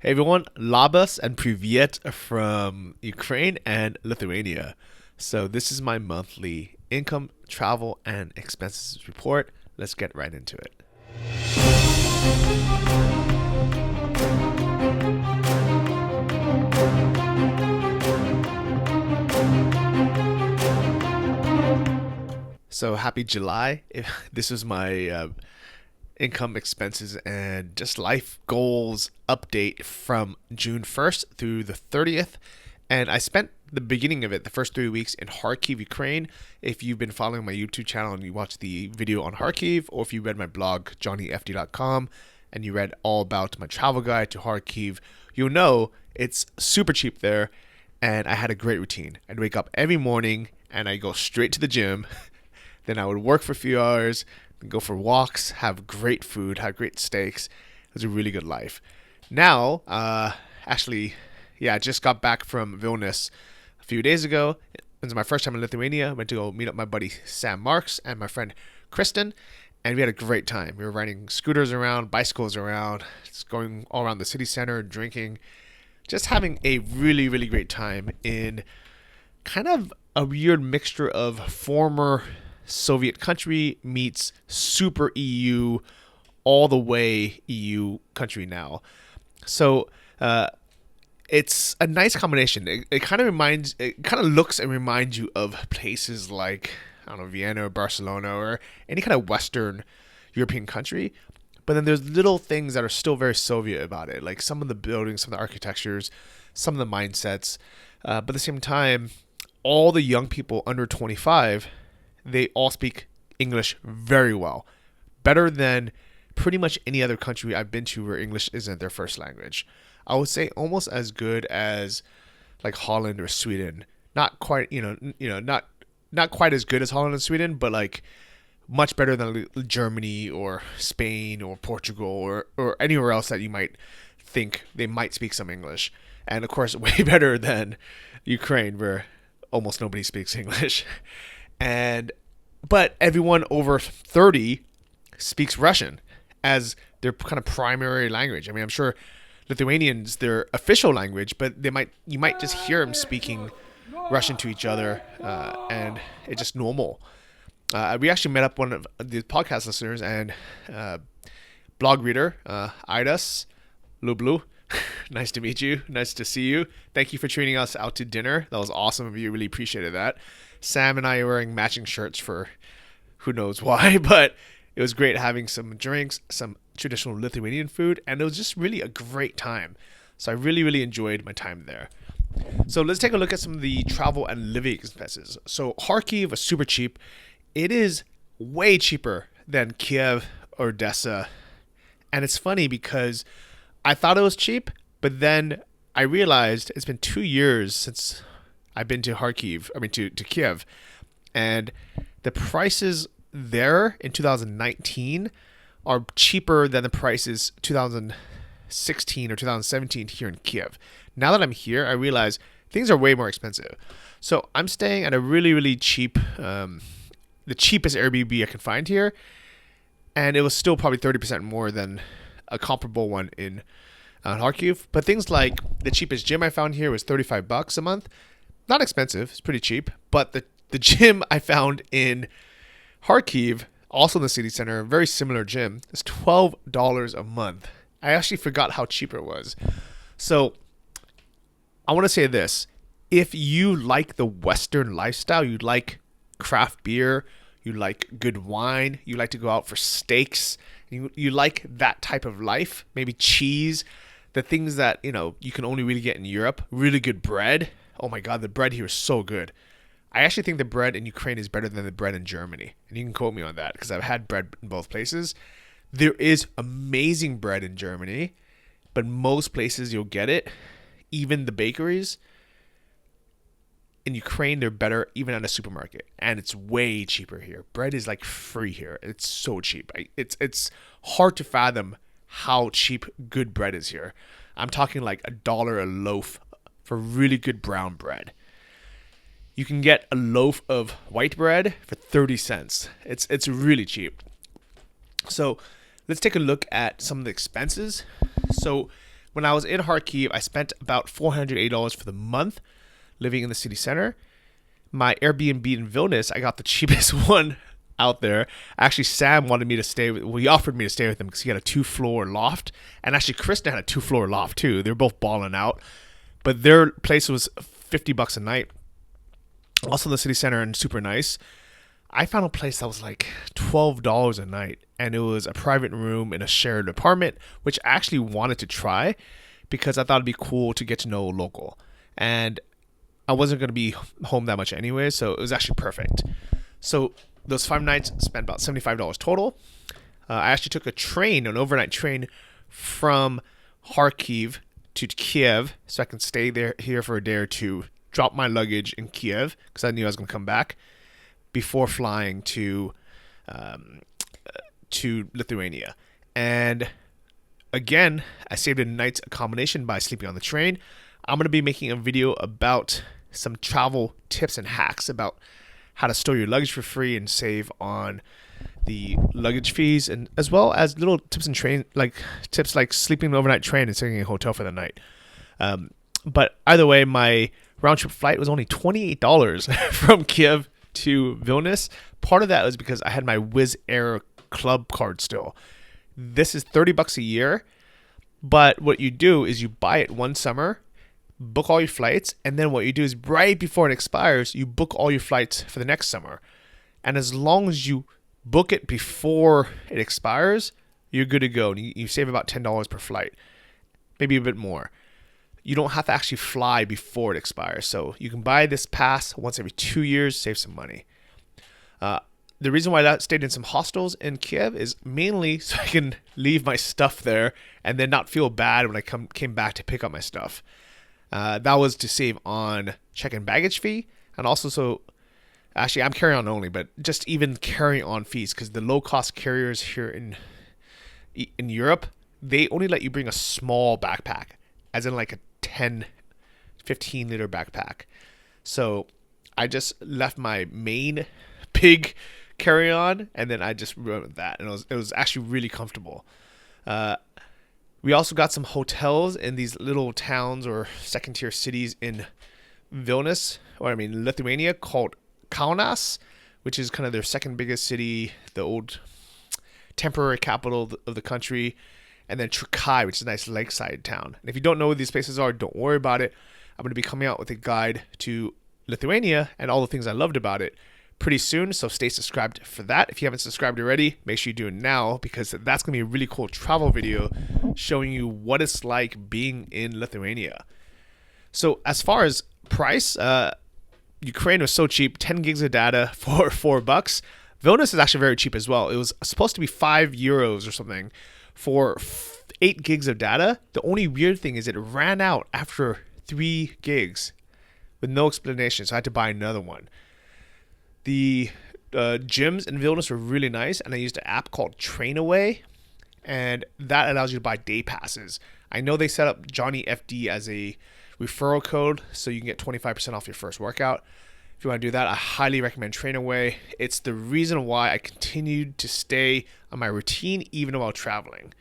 Hey everyone, Labas and Privyet from Ukraine and Lithuania. So this is my monthly income, travel, and expenses report. Let's get right into it. So happy July. This was my income, expenses, and just life goals update from June 1st through the 30th. And I spent the beginning of it, the first 3 weeks, in Kharkiv, Ukraine. If you've been following my YouTube channel and you watched the video on Kharkiv, or if you read my blog, johnnyfd.com, and you read all about my travel guide to Kharkiv, you'll know it's super cheap there. And I had a great routine. I'd wake up every morning and I'd go straight to the gym. Then I would work for a few hours, go for walks, have great food, have great steaks. It was a really good life. Now, I just got back from Vilnius a few days ago. It was my first time in Lithuania. I went to go meet up my buddy Sam Marks and my friend Kristen, and we had a great time. We were riding scooters around, bicycles around, just going all around the city center, drinking, just having a really, really great time in kind of a weird mixture of former Soviet country meets super EU, all the way EU country now. So it's a nice combination. It kind of looks and reminds you of places like, I don't know, Vienna or Barcelona or any kind of Western European country. But then there's little things that are still very Soviet about it, like some of the buildings, some of the architectures, some of the mindsets. But at the same time, all the young people under 25, they all speak English very well. Better than pretty much any other country I've been to where English isn't their first language. I would say almost as good as like Holland or Sweden. Not quite, not quite as good as Holland and Sweden, but like much better than Germany or Spain or Portugal or anywhere else that you might think they might speak some English. And of course, way better than Ukraine, where almost nobody speaks English. But everyone over 30 speaks Russian as their kind of primary language. I mean, I'm sure Lithuanian's their official language, but you might just hear them speaking Russian to each other, and it's just normal. We actually met up one of the podcast listeners and blog reader, Idas Lublu. Nice to meet you. Nice to see you. Thank you for treating us out to dinner. That was awesome of you. Really appreciated that. Sam and I are wearing matching shirts for who knows why, but it was great having some drinks, some traditional Lithuanian food, and it was just really a great time. So I really, really enjoyed my time there. So let's take a look at some of the travel and living expenses. So Kharkiv was super cheap. It is way cheaper than Kiev or Odessa. And it's funny because I thought it was cheap, but then I realized it's been 2 years since I've been to to Kiev, and the prices there in 2019 are cheaper than the prices 2016 or 2017 here in Kiev. Now that I'm here, I realize things are way more expensive. So I'm staying at a really, really cheap, the cheapest Airbnb I can find here, and it was still probably 30% more than a comparable one in Kharkiv. But things like the cheapest gym I found here was $35 a month. Not expensive, it's pretty cheap. But the gym I found in Kharkiv, also in the city center, a very similar gym, is $12 a month. I actually forgot how cheap it was. So I want to say this. If you like the Western lifestyle, you like craft beer, you like good wine, you like to go out for steaks, you like that type of life, maybe cheese, the things that, you can only really get in Europe, really good bread. Oh my God, the bread here is so good. I actually think the bread in Ukraine is better than the bread in Germany. And you can quote me on that because I've had bread in both places. There is amazing bread in Germany, but most places you'll get it, even the bakeries. In Ukraine, they're better even at a supermarket. And it's way cheaper here. Bread is like free here. It's so cheap. It's hard to fathom how cheap good bread is here. I'm talking like $1 a loaf for really good brown bread. You can get a loaf of white bread for 30 cents. It's really cheap. So let's take a look at some of the expenses. So When I was in Kharkiv, I spent about $480 for the month living in the city center. My Airbnb in Vilnius, I got the cheapest one out there. Actually, Sam wanted me to stay with, well, he offered me to stay with him because he had a 2-floor loft. And actually, Kristen had a 2-floor loft too. They were both balling out. But their place was $50 a night. Also in the city center and super nice. I found a place that was like $12 a night. And it was a private room in a shared apartment, which I actually wanted to try because I thought it'd be cool to get to know a local. And I wasn't going to be home that much anyway, so it was actually perfect. So those 5 nights, spent about $75 total. I actually took a train, an overnight train from Kharkiv to Kiev, so I can stay here for a day or two, drop my luggage in Kiev, because I knew I was going to come back, before flying to Lithuania. And again, I saved a night's accommodation by sleeping on the train. I'm going to be making a video about some travel tips and hacks about how to store your luggage for free and save on the luggage fees, and as well as little tips like sleeping in an overnight train and staying in a hotel for the night. But either way, my round trip flight was only $28 from Kiev to Vilnius. Part of that was because I had my Wizz Air Club card still. This is $30 a year, but what you do is you buy it one summer, book all your flights, and then what you do is right before it expires, you book all your flights for the next summer. And as long as you book it before it expires, you're good to go. And you save about $10 per flight, maybe a bit more. You don't have to actually fly before it expires. So you can buy this pass once every 2 years, save some money. The reason why I stayed in some hostels in Kiev is mainly so I can leave my stuff there and then not feel bad when I came back to pick up my stuff. That was to save on check-in baggage fee, and also so actually I'm carry-on only, but just even carry-on fees, because the low-cost carriers here in Europe, they only let you bring a small backpack, as in like a 10-15 liter backpack. So I just left my main big carry-on, and then I just went with that, and it was actually really comfortable. We also got some hotels in these little towns or second-tier cities in Lithuania, called Kaunas, which is kind of their second biggest city, the old temporary capital of the country, and then Trakai, which is a nice lakeside town. And if you don't know where these places are, don't worry about it. I'm going to be coming out with a guide to Lithuania and all the things I loved about it pretty soon, so stay subscribed for that. If you haven't subscribed already, make sure you do it now, because that's going to be a really cool travel video showing you what it's like being in Lithuania. So as far as price, Ukraine was so cheap, 10 gigs of data for $4. Vilnius is actually very cheap as well. It was supposed to be €5 or something for 8 gigs of data. The only weird thing is it ran out after 3 gigs with no explanation, so I had to buy another one. The gyms in Vilnius were really nice, and I used an app called Trainaway, and that allows you to buy day passes. I know they set up Johnny FD as a referral code, so you can get 25% off your first workout. If you want to do that, I highly recommend Trainaway. It's the reason why I continued to stay on my routine even while traveling.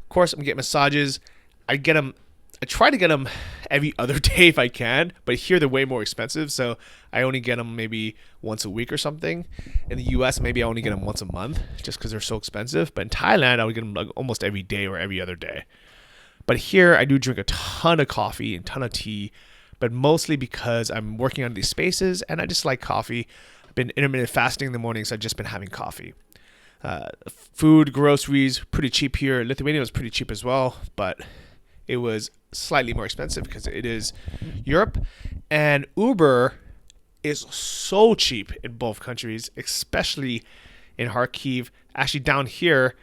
Of course, I'm getting massages. I try to get them every other day if I can, but here they're way more expensive, so I only get them maybe once a week or something. In the US, maybe I only get them once a month just because they're so expensive. But in Thailand, I would get them like almost every day or every other day. But here, I do drink a ton of coffee and a ton of tea, but mostly because I'm working on these spaces and I just like coffee. I've been intermittent fasting in the morning, so I've just been having coffee. Food, groceries, pretty cheap here. Lithuania was pretty cheap as well, but it was slightly more expensive because it is Europe. And Uber is so cheap in both countries, especially in Kharkiv. Actually, down here,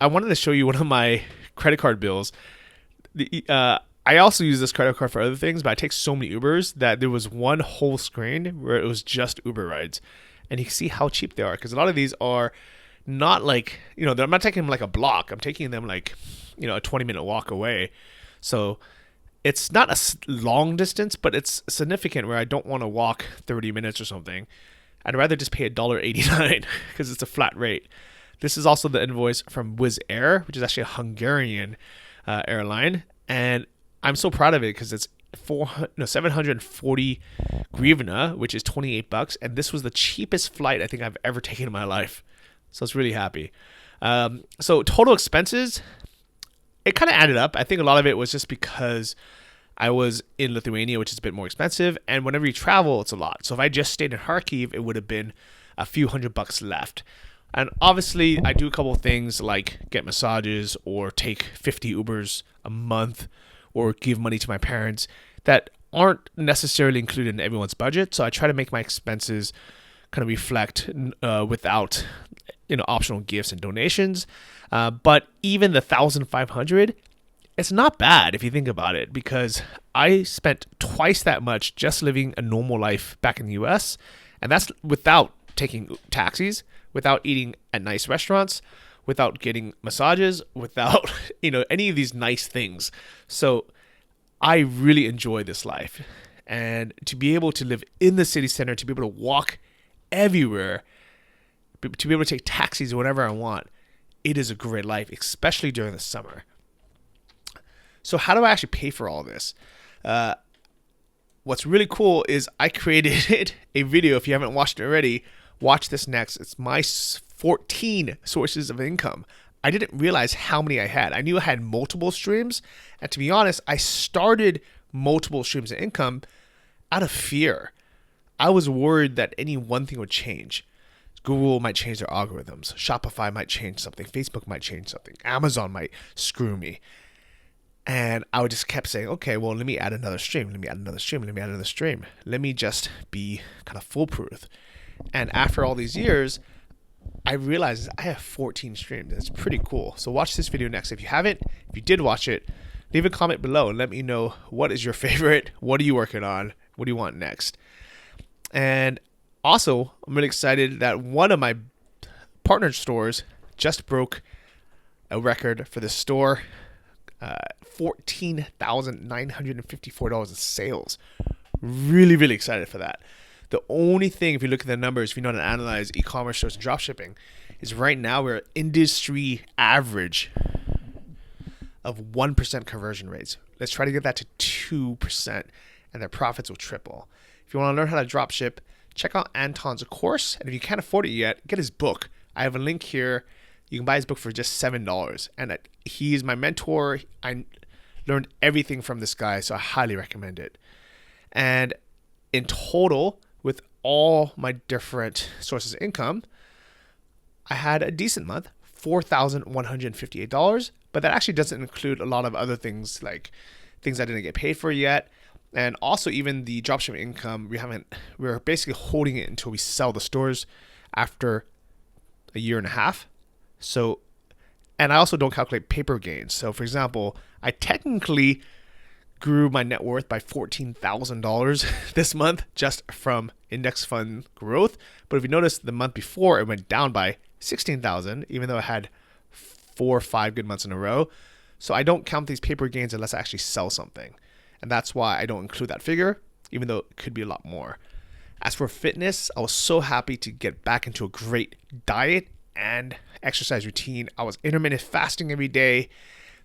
I wanted to show you one of my credit card bills. I also use this credit card for other things, but I take so many Ubers that there was one whole screen where it was just Uber rides. And you can see how cheap they are, because a lot of these are not like, I'm not taking them like a block. I'm taking them like, a 20-minute walk away. So it's not a long distance, but it's significant where I don't want to walk 30 minutes or something. I'd rather just pay $1.89 because it's a flat rate. This is also the invoice from Wizz Air, which is actually a Hungarian airline, and I'm so proud of it because it's 740 grivna, which is $28, and this was the cheapest flight I think I've ever taken in my life. So I was really happy. So total expenses, it kind of added up. I think a lot of it was just because I was in Lithuania, which is a bit more expensive, and whenever you travel, it's a lot. So if I just stayed in Kharkiv, it would have been a few $100 left. And obviously, I do a couple of things like get massages or take 50 Ubers a month or give money to my parents that aren't necessarily included in everyone's budget. So I try to make my expenses kind of reflect without optional gifts and donations. But even the 1,500, it's not bad if you think about it, because I spent twice that much just living a normal life back in the US, and that's without taking taxis, without eating at nice restaurants, without getting massages, without any of these nice things. So I really enjoy this life, and to be able to live in the city center, to be able to walk everywhere, to be able to take taxis whenever I want, it is a great life, especially during the summer. So how do I actually pay for all this? What's really cool is I created a video. If you haven't watched it already, watch this next. It's my 14 sources of income. I didn't realize how many I had. I knew I had multiple streams. And to be honest, I started multiple streams of income out of fear. I was worried that any one thing would change. Google might change their algorithms. Shopify might change something. Facebook might change something. Amazon might screw me. And I would just kept saying, okay, well, let me add another stream. Let me add another stream. Let me add another stream. Let me just be kind of foolproof. And after all these years, I realized I have 14 streams. That's pretty cool. So watch this video next. If you haven't, if you did watch it, leave a comment below and let me know what is your favorite. What are you working on? What do you want next? And also, I'm really excited that one of my partner stores just broke a record for the store. $14,954 in sales. Really, really excited for that. The only thing, if you look at the numbers, if you know how to analyze e-commerce stores and dropshipping, is right now we're at industry average of 1% conversion rates. Let's try to get that to 2%, and their profits will triple. If you want to learn how to dropship, check out Anton's course, and if you can't afford it yet, get his book. I have a link here. You can buy his book for just $7, and he's my mentor. I learned everything from this guy, so I highly recommend it. And in total, with all my different sources of income, I had a decent month, $4,158, but that actually doesn't include a lot of other things, like things I didn't get paid for yet. And also even the dropshipping income, we're basically holding it until we sell the stores after a year and a half. So, and I also don't calculate paper gains. So for example, I technically grew my net worth by $14,000 this month just from index fund growth. But if you notice, the month before it went down by $16,000, even though I had 4 or 5 good months in a row. So I don't count these paper gains unless I actually sell something. And that's why I don't include that figure, even though it could be a lot more. As for fitness, I was so happy to get back into a great diet and exercise routine. I was intermittent fasting every day.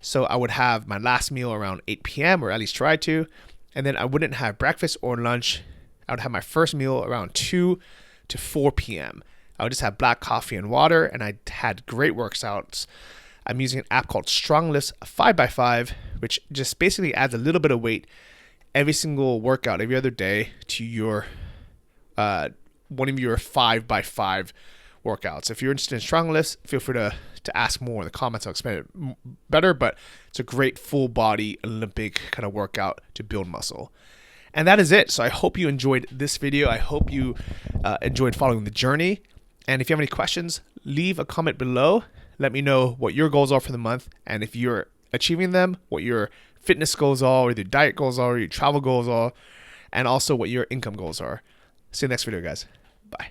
So I would have my last meal around 8 p.m. or at least try to. And then I wouldn't have breakfast or lunch. I would have my first meal around 2 to 4 p.m. I would just have black coffee and water, and I had great workouts. I'm using an app called StrongLifts 5x5, which just basically adds a little bit of weight every single workout every other day to your one of your 5x5 workouts. If you're interested in StrongLifts, feel free to ask more in the comments. I'll explain it better, but it's a great full body Olympic kind of workout to build muscle. And that is it. So I hope you enjoyed this video. I hope you enjoyed following the journey. And if you have any questions, leave a comment below. Let me know what your goals are for the month, and if you're achieving them, what your fitness goals are, or your diet goals are, or your travel goals are, and also what your income goals are. See you next video, guys. Bye.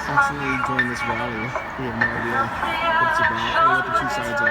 Constantly join this rally. We have no idea what it's about or what the two sides are.